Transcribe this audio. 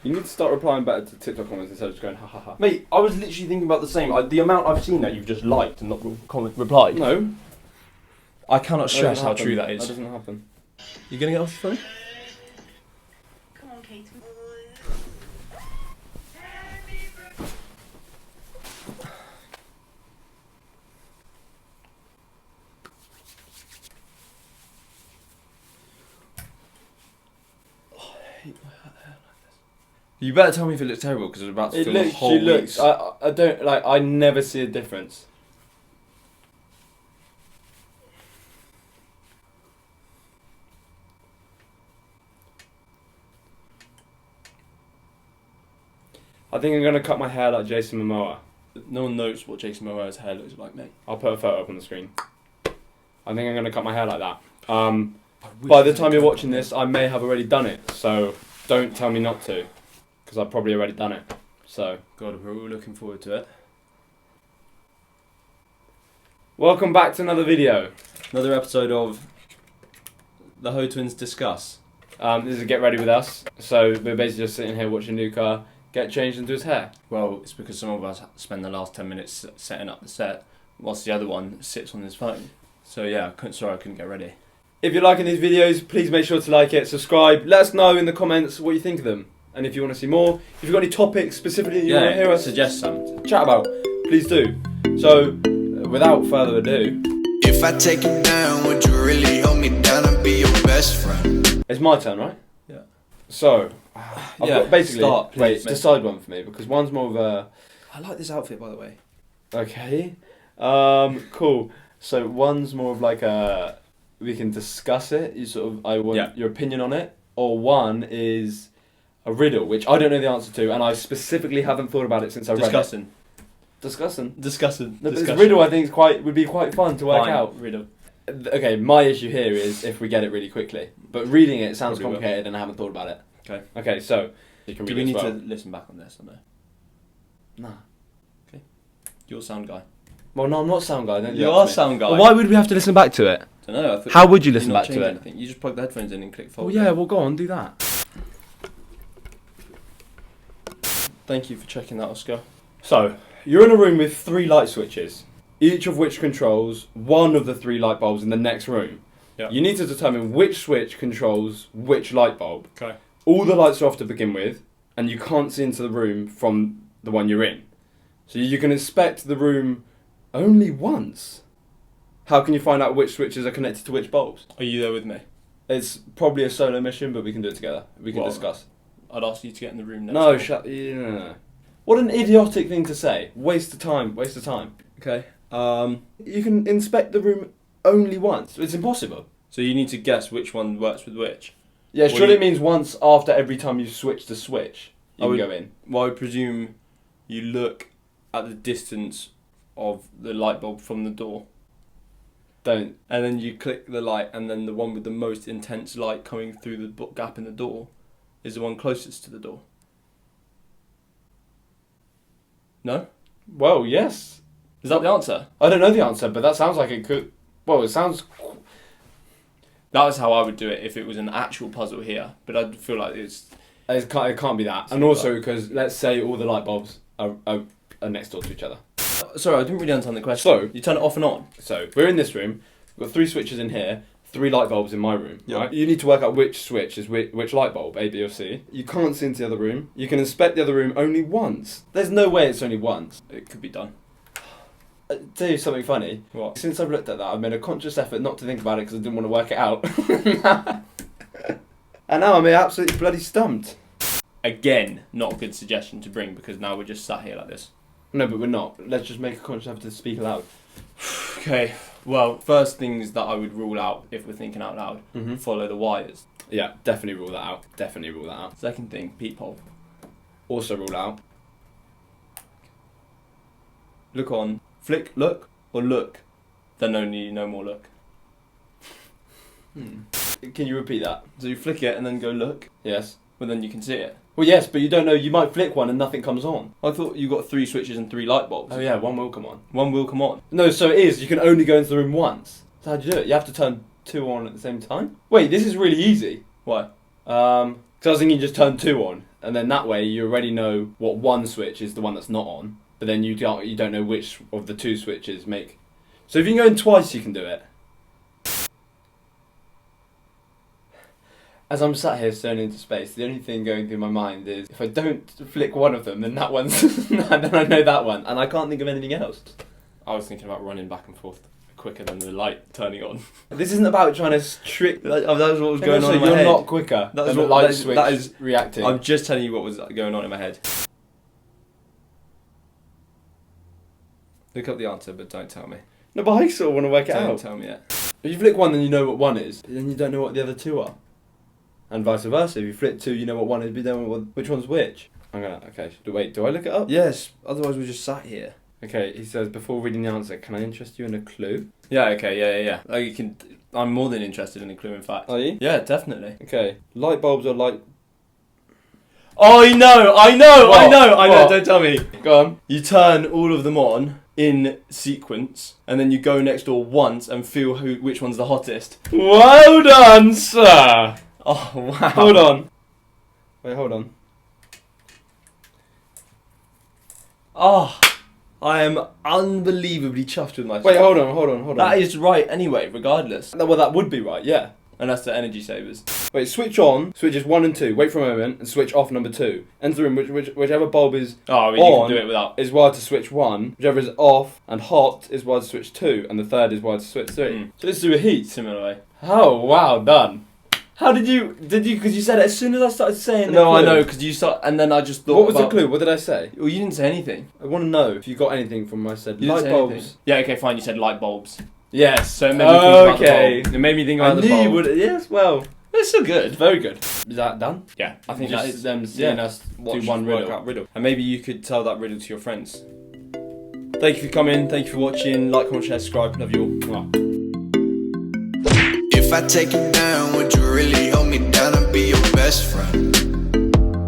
You need to start replying better to TikTok comments instead of just going ha ha ha. Mate, I was literally thinking about the same. The amount I've seen that you've just liked and not replied. No. I cannot stress how true that is. That doesn't happen. You gonna get off your phone? Come on, Kate. You better tell me if it looks terrible because I'm about to It film the whole literally week's. looks. I don't like. I never see a difference. I think I'm gonna cut my hair like Jason Momoa. No one knows what Jason Momoa's hair looks like, mate. I'll put a photo up on the screen. I think I'm gonna cut my hair like that. By the time you're watching this, I may have already done it. So don't tell me not to, because I've probably already done it. So God, we're all looking forward to it. welcome back to another video. Another episode of the Ho Twins Discuss. This is a get ready with us. So we're basically just sitting here watching Luca get changed into his hair. Well, it's because some of us spend the last 10 minutes setting up the set, whilst the other one sits on his phone. So yeah, I couldn't get ready. If you're liking these videos, please make sure to like it, subscribe. Let us know in the comments what you think of them. And if you want to see more, if you've got any topics specifically you want to hear us suggest some. chat about, please do. So, without further ado, If I take you down, would you really hold me down and be your best friend? it's my turn, right? Yeah. So, I've got basically, start, please, mate. decide one for me, because one's more of a... I like this outfit, by the way. Okay. Cool. So, one's more of like a... We can discuss it, I want your opinion on it. Or one is a riddle, which I don't know the answer to, and I specifically haven't thought about it since I read it. Discussing. No, but this riddle I think would be quite fun to work out. Riddle. Okay, my issue here is if we get it really quickly. But reading it sounds Probably complicated and I haven't thought about it. Okay. Okay, so you can Do read we it need as well. to listen back on this or no? Nah. You're sound guy. Well, no, I'm not sound guy. Don't do You that are to me. sound guy. Well, why would we have to listen back to it? I don't know. I thought How would you you're listen not back to changing it? anything. You just plug the headphones in and click forward. Well, yeah, well, go on, do that. Thank you for checking that, Oscar. So, you're in a room with 3 light switches, each of which controls one of the 3 light bulbs in the next room. Yeah. You need to determine which switch controls which light bulb. Okay. All the lights are off to begin with, and you can't see into the room from the one you're in. So you can inspect the room only once. How can you find out which switches are connected to which bulbs? Are you there with me? It's probably a solo mission, but we can do it together. We can Well, discuss. I'd ask you to get in the room next No, door. no. What an idiotic thing to say. Waste of time. Okay. You can inspect the room only once. It's impossible. So you need to guess which one works with which. Yeah, Well, surely you- it means once after every time you switch the switch, you I can would- go in. Well, I would presume you look at the distance of the light bulb from the door, Don't. and then you click the light, and then the one with the most intense light coming through the gap in the door is the one closest to the door. No? Well, yes. Is that the answer? I don't know the answer, but that sounds like it could. Well, it sounds. That was how I would do it if it was an actual puzzle here, but I feel like it can't be that. And also because let's say all the light bulbs are next door to each other. Sorry, I didn't really understand the question. So- you turn it off and on. So we're in this room. We've got 3 switches in here. 3 light bulbs in my room. Yeah. Right? You need to work out which switch is which light bulb, A, B, or C. You can't see into the other room. You can inspect the other room only once. There's no way it's only once. It could be done. Tell you something funny. What? Since I've looked at that, I've made a conscious effort not to think about it because I didn't want to work it out. And now I'm absolutely bloody stumped. Again, not a good suggestion to bring because now we're just sat here like this. No, but we're not. Let's just make a conscious effort to speak aloud. Okay, well, first things that I would rule out if we're thinking out loud, Mm-hmm. follow the wires. Yeah, definitely rule that out. Second thing, peephole. Also rule out. Look on, flick, look, or look, then only no more look. Can you repeat that? So you flick it and then go look, Yes. but then you can see it. Well, yes, but you don't know. You might flick one and nothing comes on. I thought you got 3 switches and 3 light bulbs. Oh yeah, one will come on. One will come on. No, so it is. You can only go into the room once. So how do you do it? You have to turn 2 on at the same time? Wait, this is really easy. Why? Because I was thinking you just turn 2 on and then that way you already know what one switch is the one that's not on, but then you don't know which of the two switches make. So if you can go in twice, you can do it. As I'm sat here staring into space, the only thing going through my mind is if I don't flick one of them, then that one's then I know that one, and I can't think of anything else. I was thinking about running back and forth quicker than the light turning on. This isn't about trying to trick. That was what was going on in my you're head. not quicker. That was what light switch that is reacting. I'm just telling you what was going on in my head. Look up the answer, but don't tell me. No, but I sort of want to work it out. Don't tell me yet. If you flick one, then you know what one is, but then you don't know what the other two are. And vice versa. If you flick two, you know what one is, but you don't know which one's which. Okay, wait, do I look it up? Yes, otherwise we're just sat here. Okay, he says, before reading the answer, can I interest you in a clue? Yeah, okay, yeah. Like you can. I'm more than interested in a clue, in fact. Are you? Yeah, definitely. Okay, light bulbs are light... Oh, I know, What? don't tell me. Go on. You turn all of them on in sequence, and then you go next door once and feel which one's the hottest. Well done, sir! Oh, wow. Hold on. Wait, hold on. Oh, I am unbelievably chuffed with myself. Wait, hold on. That is right anyway, regardless. Well, that would be right, yeah. And that's the energy savers. Wait, switch on, switches 1 and 2, wait for a moment, and switch off number 2. Enter in whichever bulb is Oh, you on can do it without. is wired to switch 1, whichever is off and hot is wired to switch 2, and the third is wired to switch 3. Mm. So let's do a heat. Similar way. Oh, wow, done. How did you, because you said it as soon as I started saying No, the I clue. know, because you start, and then I just thought What was about, the clue? What did I say? Well, you didn't say anything. I want to know if you got anything from what I said. You didn't Light say bulbs. anything. Yeah, okay, fine, you said light bulbs. Yes. So it made me think about the okay. bulb. It made me think I about the knew you bulb. would. Yes, well. It's still good. Very good. Is that done? Yeah, I think Just that is them seeing us do one riddle. And maybe you could tell that riddle to your friends. Thank you for coming. Thank you for watching. Like, comment, share, subscribe. Love you all. Mwah. If I take you down, would you really hold me down and be your best friend?